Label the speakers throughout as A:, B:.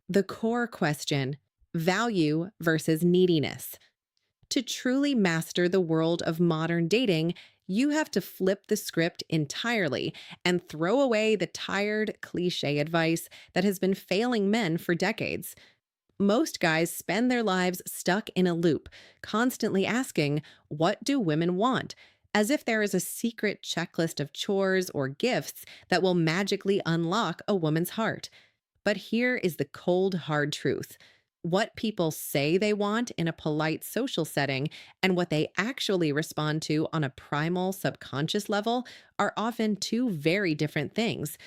A: The core question: value versus neediness. To truly master the world of modern dating, you have to flip the script entirely and throw away the tired, cliche advice that has been failing men for decades. Most guys spend their lives stuck in a loop, constantly asking, "What do women want?" As if there is a secret checklist of chores or gifts that will magically unlock a woman's heart. But here is the cold, hard truth. What people say they want in a polite social setting and what they actually respond to on a primal subconscious level are often two very different things.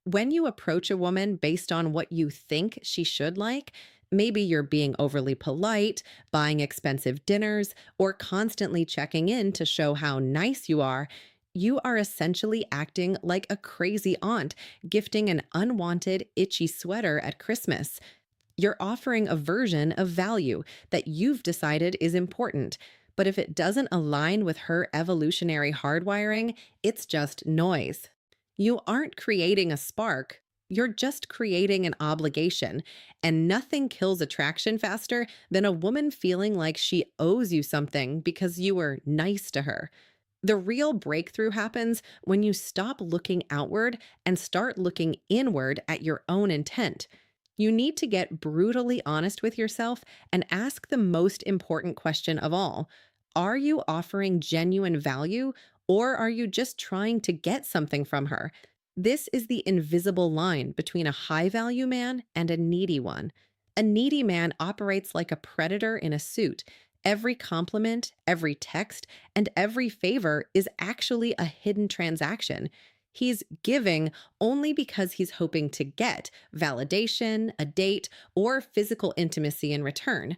A: When you approach a woman based on what you think she should like, maybe you're being overly polite, buying expensive dinners, or constantly checking in to show how nice you are essentially acting like a crazy aunt gifting an unwanted, itchy sweater at Christmas. You're offering a version of value that you've decided is important. But if it doesn't align with her evolutionary hardwiring, it's just noise. You aren't creating a spark, you're just creating an obligation. And nothing kills attraction faster than a woman feeling like she owes you something because you were nice to her. The real breakthrough happens when you stop looking outward and start looking inward at your own intent. You need to get brutally honest with yourself and ask the most important question of all. Are you offering genuine value, or are you just trying to get something from her? This is the invisible line between a high value man and a needy one. A needy man operates like a predator in a suit. Every compliment, every text, and every favor is actually a hidden transaction. He's giving only because he's hoping to get validation, a date, or physical intimacy in return.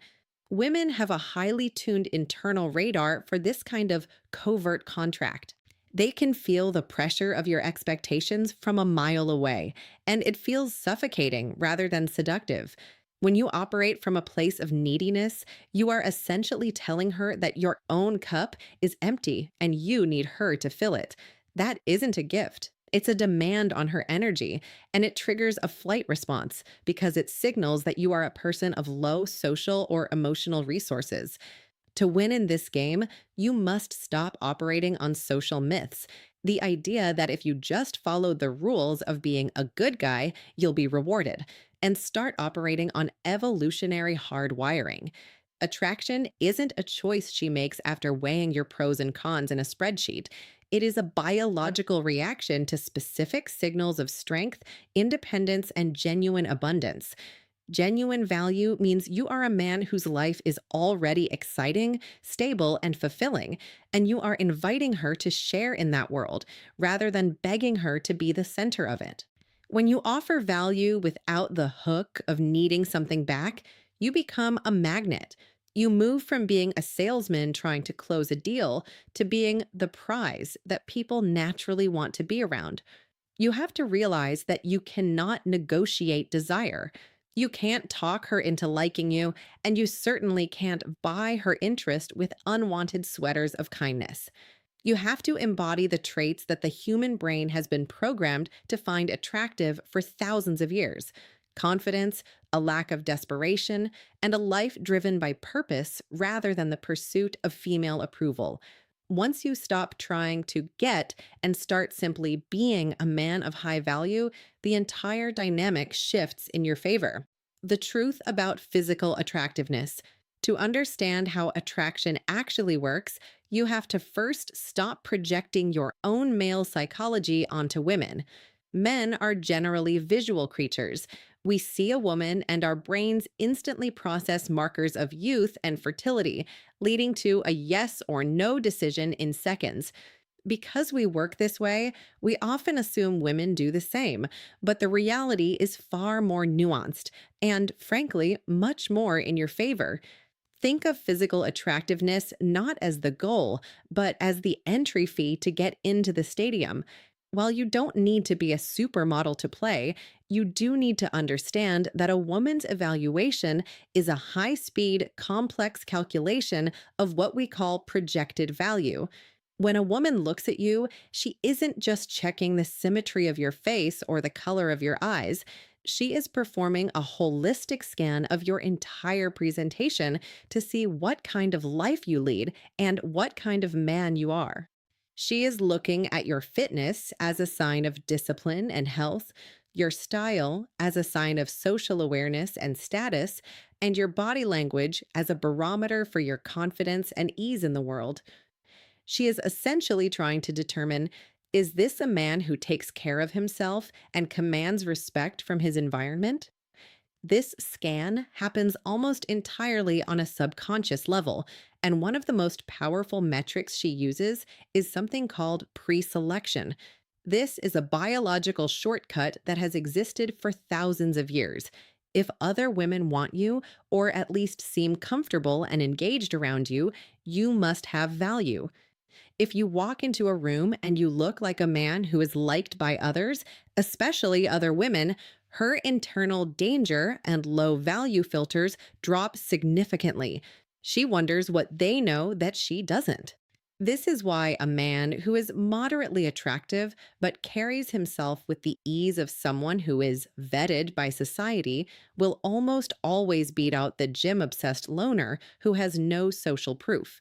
A: Women have a highly tuned internal radar for this kind of covert contract. They can feel the pressure of your expectations from a mile away, and it feels suffocating rather than seductive. When you operate from a place of neediness, you are essentially telling her that your own cup is empty and you need her to fill it. That isn't a gift. It's a demand on her energy, and it triggers a flight response because it signals that you are a person of low social or emotional resources. To win in this game, you must stop operating on social myths. The idea that if you just follow the rules of being a good guy, you'll be rewarded, and start operating on evolutionary hardwiring. Attraction isn't a choice she makes after weighing your pros and cons in a spreadsheet. It is a biological reaction to specific signals of strength, independence, and genuine abundance. Genuine value means you are a man whose life is already exciting, stable, and fulfilling, and you are inviting her to share in that world rather than begging her to be the center of it. When you offer value without the hook of needing something back, you become a magnet. You move from being a salesman trying to close a deal to being the prize that people naturally want to be around. You have to realize that you cannot negotiate desire. You can't talk her into liking you, and you certainly can't buy her interest with unwanted sweaters of kindness. You have to embody the traits that the human brain has been programmed to find attractive for thousands of years: confidence, a lack of desperation, and a life driven by purpose rather than the pursuit of female approval. Once you stop trying to get and start simply being a man of high value, the entire dynamic shifts in your favor. The truth about physical attractiveness. To understand how attraction actually works, you have to first stop projecting your own male psychology onto women. Men are generally visual creatures. We see a woman and our brains instantly process markers of youth and fertility, leading to a yes or no decision in seconds. Because we work this way, we often assume women do the same, but the reality is far more nuanced and, frankly, much more in your favor. Think of physical attractiveness not as the goal, but as the entry fee to get into the stadium. While you don't need to be a supermodel to play, you do need to understand that a woman's evaluation is a high speed, complex calculation of what we call projected value. When a woman looks at you, she isn't just checking the symmetry of your face or the color of your eyes. She is performing a holistic scan of your entire presentation to see what kind of life you lead and what kind of man you are. She is looking at your fitness as a sign of discipline and health, your style as a sign of social awareness and status, and your body language as a barometer for your confidence and ease in the world. She is essentially trying to determine, is this a man who takes care of himself and commands respect from his environment? This scan happens almost entirely on a subconscious level, and one of the most powerful metrics she uses is something called pre-selection. This is a biological shortcut that has existed for thousands of years. If other women want you, or at least seem comfortable and engaged around you, you must have value. If you walk into a room and you look like a man who is liked by others, especially other women, her internal danger and low value filters drop significantly. She wonders what they know that she doesn't. This is why a man who is moderately attractive but carries himself with the ease of someone who is vetted by society will almost always beat out the gym obsessed loner who has no social proof.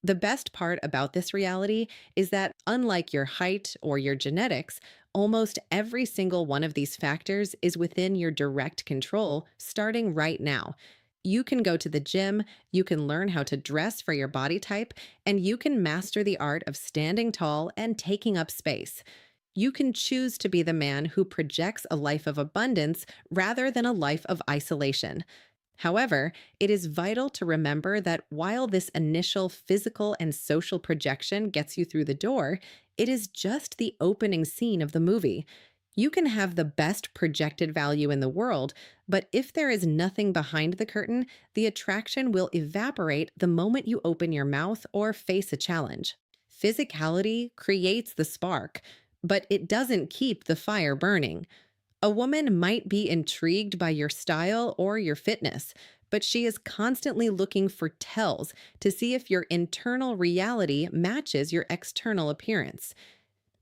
A: The best part about this reality is that, unlike your height or your genetics, almost every single one of these factors is within your direct control starting right now. You can go to the gym, you can learn how to dress for your body type, and you can master the art of standing tall and taking up space. You can choose to be the man who projects a life of abundance rather than a life of isolation. However, it is vital to remember that while this initial physical and social projection gets you through the door, it is just the opening scene of the movie. You can have the best projected value in the world, but if there is nothing behind the curtain, the attraction will evaporate the moment you open your mouth or face a challenge. Physicality creates the spark, but it doesn't keep the fire burning. A woman might be intrigued by your style or your fitness, but she is constantly looking for tells to see if your internal reality matches your external appearance.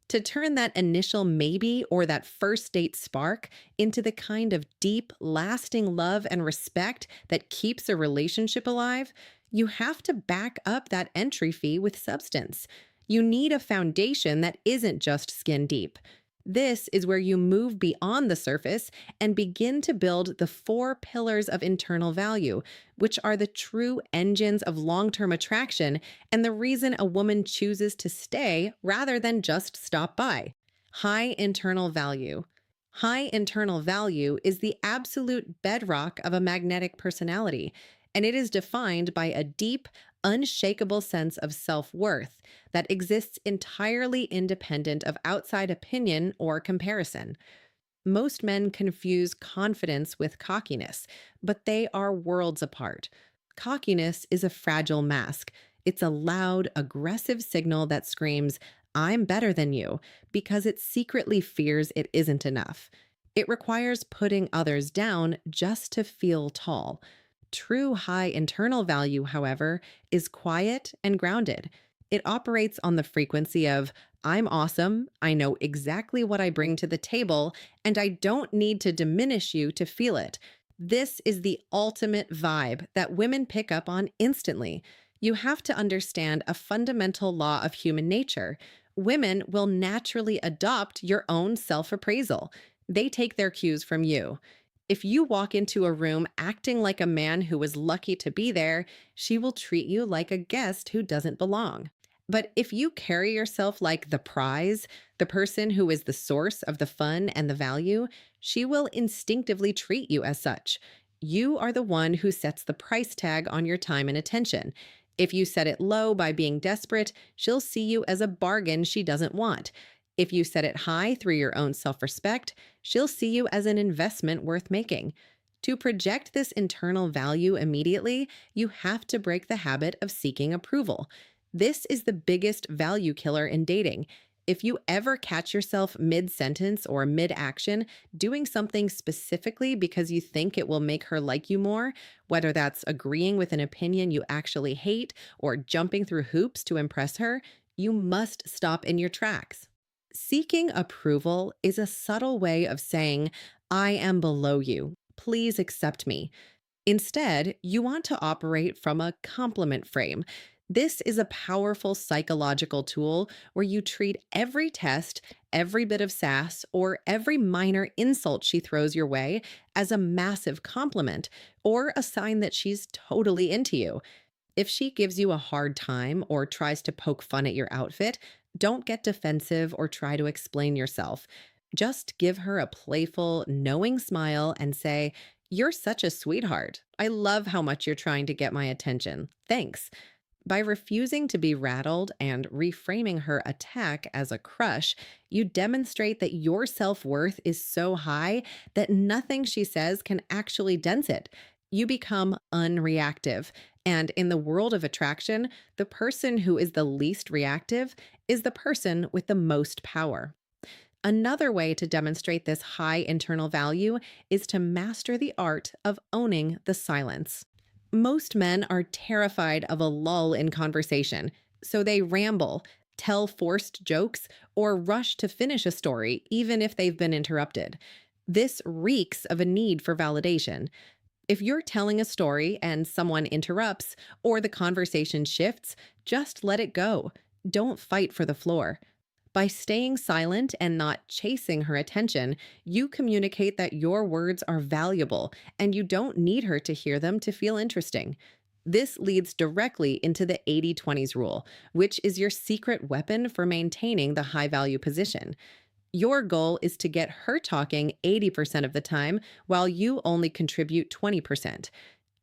A: To turn that initial maybe or that first date spark into the kind of deep, lasting love and respect that keeps a relationship alive, you have to back up that entry fee with substance. You need a foundation that isn't just skin deep. This is where you move beyond the surface and begin to build the four pillars of internal value, which are the true engines of long-term attraction and the reason a woman chooses to stay rather than just stop by. High internal value. High internal value is the absolute bedrock of a magnetic personality, and it is defined by a deep, unshakable sense of self-worth that exists entirely independent of outside opinion or comparison. Most men confuse confidence with cockiness, but they are worlds apart. Cockiness is a fragile mask. It's a loud, aggressive signal that screams, "I'm better than you," because it secretly fears it isn't enough. It requires putting others down just to feel tall. True high internal value, however, is quiet and grounded. It operates on the frequency of, "I'm awesome, I know exactly what I bring to the table, and I don't need to diminish you to feel it." This is the ultimate vibe that women pick up on instantly. You have to understand a fundamental law of human nature. Women will naturally adopt your own self appraisal. They take their cues from you. If you walk into a room acting like a man who was lucky to be there, she will treat you like a guest who doesn't belong. But if you carry yourself like the prize, the person who is the source of the fun and the value, she will instinctively treat you as such. You are the one who sets the price tag on your time and attention. If you set it low by being desperate, she'll see you as a bargain she doesn't want. If you set it high through your own self-respect, she'll see you as an investment worth making. To project this internal value immediately, you have to break the habit of seeking approval. This is the biggest value killer in dating. If you ever catch yourself mid-sentence or mid-action doing something specifically because you think it will make her like you more, whether that's agreeing with an opinion you actually hate or jumping through hoops to impress her, you must stop in your tracks. Seeking approval is a subtle way of saying, I am below you. Please accept me. Instead, you want to operate from a compliment frame. This is a powerful psychological tool where you treat every test, every bit of sass, or every minor insult she throws your way as a massive compliment or a sign that she's totally into you. If she gives you a hard time or tries to poke fun at your outfit, don't get defensive or try to explain yourself. Just give her a playful, knowing smile and say, "You're such a sweetheart. I love how much you're trying to get my attention. Thanks." By refusing to be rattled and reframing her attack as a crush, you demonstrate that your self worth is so high that nothing she says can actually dent it. You become unreactive. And in the world of attraction, the person who is the least reactive is the person with the most power. Another way to demonstrate this high internal value is to master the art of owning the silence. Most men are terrified of a lull in conversation, so they ramble, tell forced jokes, or rush to finish a story even if they've been interrupted. This reeks of a need for validation. If you're telling a story and someone interrupts or the conversation shifts, just let it go. Don't fight for the floor. By staying silent and not chasing her attention, you communicate that your words are valuable and you don't need her to hear them to feel interesting. This leads directly into the 80/20s rule, which is your secret weapon for maintaining the high value position. Your goal is to get her talking 80% of the time while you only contribute 20%.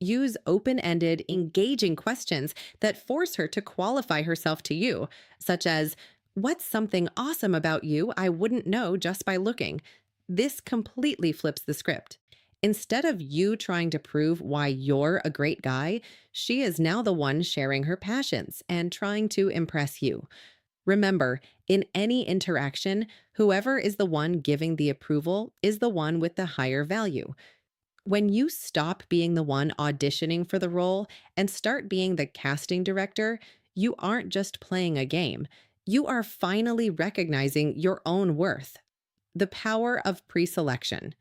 A: Use open ended, engaging questions that force her to qualify herself to you, such as, "What's something awesome about you I wouldn't know just by looking?" This completely flips the script. Instead of you trying to prove why you're a great guy, she is now the one sharing her passions and trying to impress you. Remember, in any interaction, whoever is the one giving the approval is the one with the higher value. When you stop being the one auditioning for the role and start being the casting director, you aren't just playing a game. You are finally recognizing your own worth. The power of pre-selection.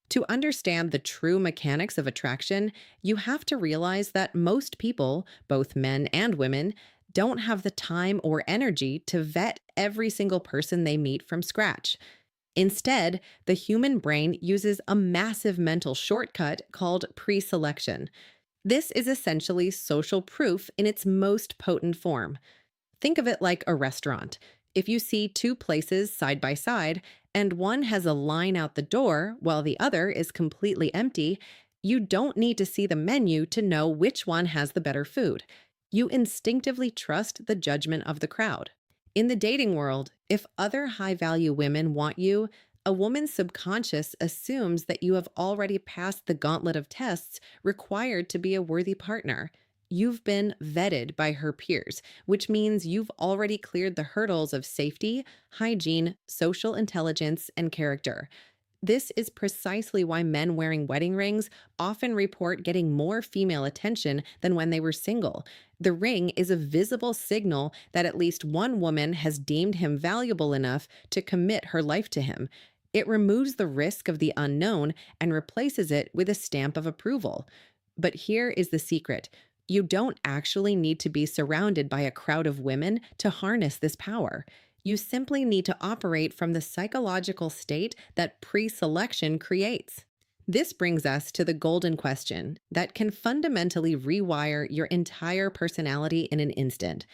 A: To understand the true mechanics of attraction, you have to realize that most people, both men and women, don't have the time or energy to vet every single person they meet from scratch. Instead, the human brain uses a massive mental shortcut called pre selection. This is essentially social proof in its most potent form. Think of it like a restaurant. If you see two places side by side, and one has a line out the door while the other is completely empty, you don't need to see the menu to know which one has the better food. You instinctively trust the judgment of the crowd. In the dating world, if other high value women want you, a woman's subconscious assumes that you have already passed the gauntlet of tests required to be a worthy partner. You've been vetted by her peers, which means you've already cleared the hurdles of safety, hygiene, social intelligence, and character. This is precisely why men wearing wedding rings often report getting more female attention than when they were single. The ring is a visible signal that at least one woman has deemed him valuable enough to commit her life to him. It removes the risk of the unknown and replaces it with a stamp of approval. But here is the secret. You don't actually need to be surrounded by a crowd of women to harness this power. You simply need to operate from the psychological state that pre-selection creates. This brings us to the golden question that can fundamentally rewire your entire personality in an instant.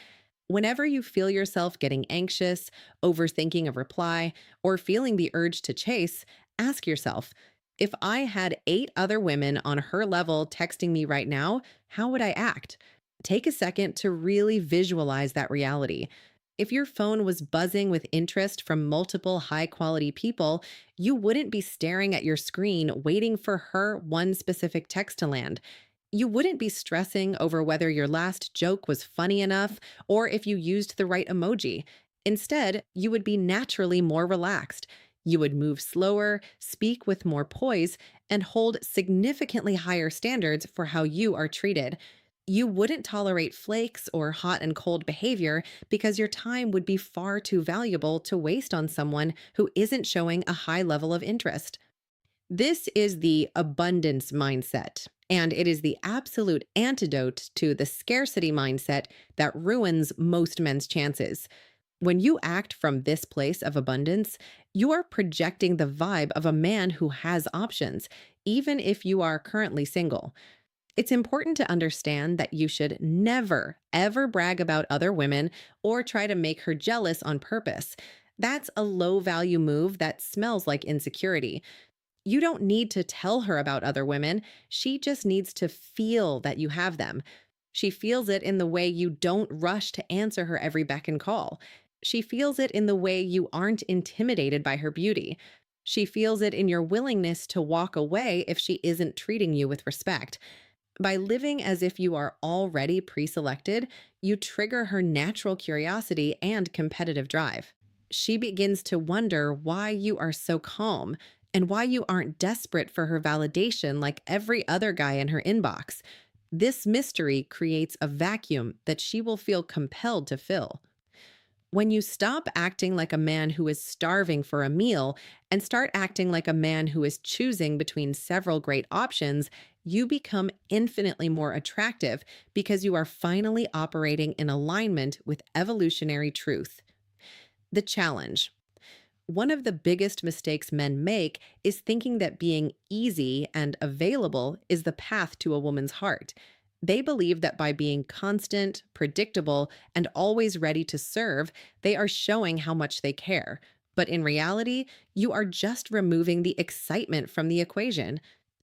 A: Whenever you feel yourself getting anxious, overthinking a reply, or feeling the urge to chase, ask yourself, if I had 8 other women on her level texting me right now, how would I act? Take a second to really visualize that reality. If your phone was buzzing with interest from multiple high quality people, you wouldn't be staring at your screen waiting for her one specific text to land. You wouldn't be stressing over whether your last joke was funny enough or if you used the right emoji. Instead, you would be naturally more relaxed. You would move slower, speak with more poise, and hold significantly higher standards for how you are treated. You wouldn't tolerate flakes or hot and cold behavior because your time would be far too valuable to waste on someone who isn't showing a high level of interest. This is the abundance mindset, and it is the absolute antidote to the scarcity mindset that ruins most men's chances. When you act from this place of abundance, you are projecting the vibe of a man who has options, even if you are currently single. It's important to understand that you should never, ever brag about other women or try to make her jealous on purpose. That's a low value move that smells like insecurity. You don't need to tell her about other women. She just needs to feel that you have them. She feels it in the way you don't rush to answer her every beck and call. She feels it in the way you aren't intimidated by her beauty. She feels it in your willingness to walk away if she isn't treating you with respect. By living as if you are already pre selected, you trigger her natural curiosity and competitive drive. She begins to wonder why you are so calm and why you aren't desperate for her validation like every other guy in her inbox. This mystery creates a vacuum that she will feel compelled to fill. When you stop acting like a man who is starving for a meal and start acting like a man who is choosing between several great options, you become infinitely more attractive because you are finally operating in alignment with evolutionary truth. The challenge. One of the biggest mistakes men make is thinking that being easy and available is the path to a woman's heart. They believe that by being constant, predictable, and always ready to serve, they are showing how much they care. But in reality, you are just removing the excitement from the equation.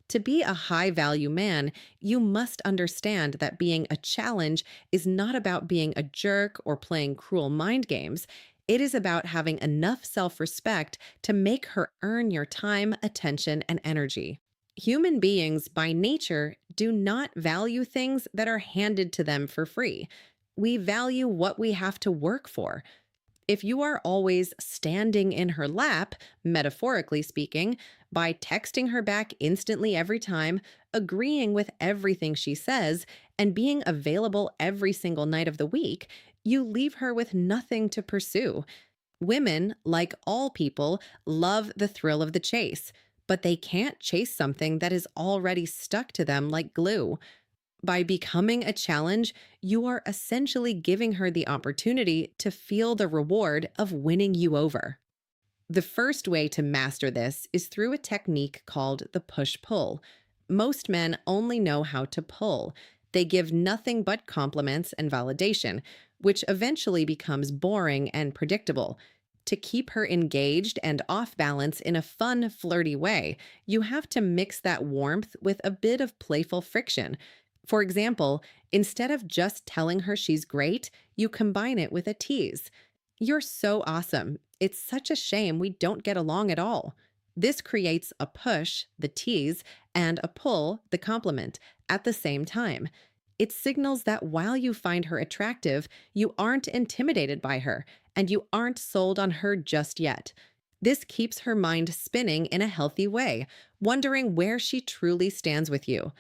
A: To be a high value man, you must understand that being a challenge is not about being a jerk or playing cruel mind games. It is about having enough self respect to make her earn your time, attention, and energy. Human beings, by nature, do not value things that are handed to them for free. We value what we have to work for. If you are always standing in her lap, metaphorically speaking, by texting her back instantly every time, agreeing with everything she says, and being available every single night of the week, you leave her with nothing to pursue. Women, like all people, love the thrill of the chase, but they can't chase something that is already stuck to them like glue. By becoming a challenge, you are essentially giving her the opportunity to feel the reward of winning you over. The first way to master this is through a technique called the push pull. Most men only know how to pull. They give nothing but compliments and validation, which eventually becomes boring and predictable. To keep her engaged and off balance in a fun, flirty way, you have to mix that warmth with a bit of playful friction. For example, instead of just telling her she's great, you combine it with a tease. "You're so awesome. It's such a shame we don't get along at all." This creates a push, the tease, and a pull, the compliment, at the same time. It signals that while you find her attractive, you aren't intimidated by her, and you aren't sold on her just yet. This keeps her mind spinning in a healthy way, wondering where she truly stands with you.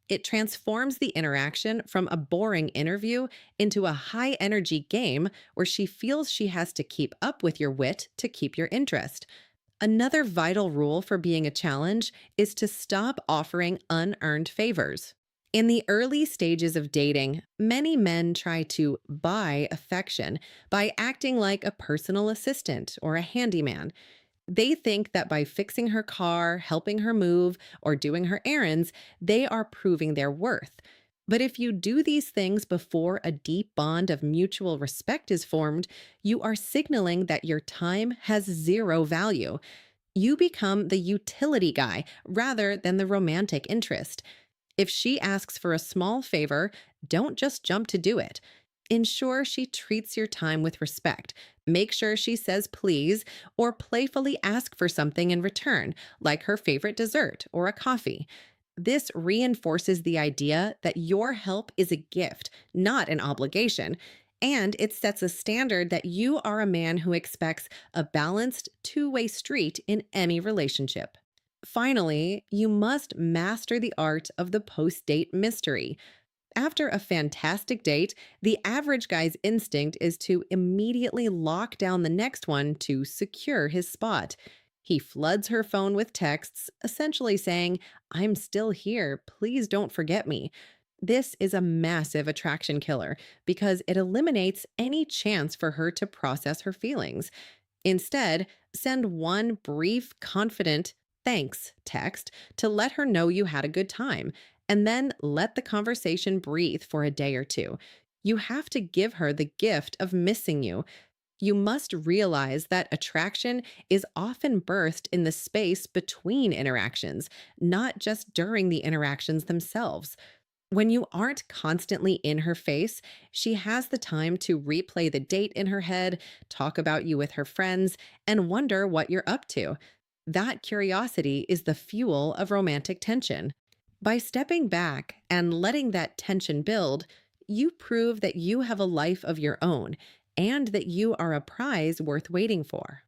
A: It transforms the interaction from a boring interview into a high energy game where she feels she has to keep up with your wit to keep your interest. Another vital rule for being a challenge is to stop offering unearned favors. In the early stages of dating, many men try to buy affection by acting like a personal assistant or a handyman. They think that by fixing her car, helping her move, or doing her errands, they are proving their worth. But if you do these things before a deep bond of mutual respect is formed, you are signaling that your time has zero value. You become the utility guy rather than the romantic interest. If she asks for a small favor, don't just jump to do it. Ensure she treats your time with respect. Make sure she says please or playfully ask for something in return, like her favorite dessert or a coffee. This reinforces the idea that your help is a gift, not an obligation, and it sets a standard that you are a man who expects a balanced, two-way street in any relationship. Finally, you must master the art of the post-date mystery. After a fantastic date, the average guy's instinct is to immediately lock down the next one to secure his spot. He floods her phone with texts, essentially saying, I'm still here. Please don't forget me. This is a massive attraction killer because it eliminates any chance for her to process her feelings. Instead, send one brief, confident thanks text to let her know you had a good time, and then let the conversation breathe for a day or two. You have to give her the gift of missing you. You must realize that attraction is often birthed in the space between interactions, not just during the interactions themselves. When you aren't constantly in her face, she has the time to replay the date in her head, talk about you with her friends, and wonder what you're up to. That curiosity is the fuel of romantic tension. By stepping back and letting that tension build, you prove that you have a life of your own and that you are a prize worth waiting for.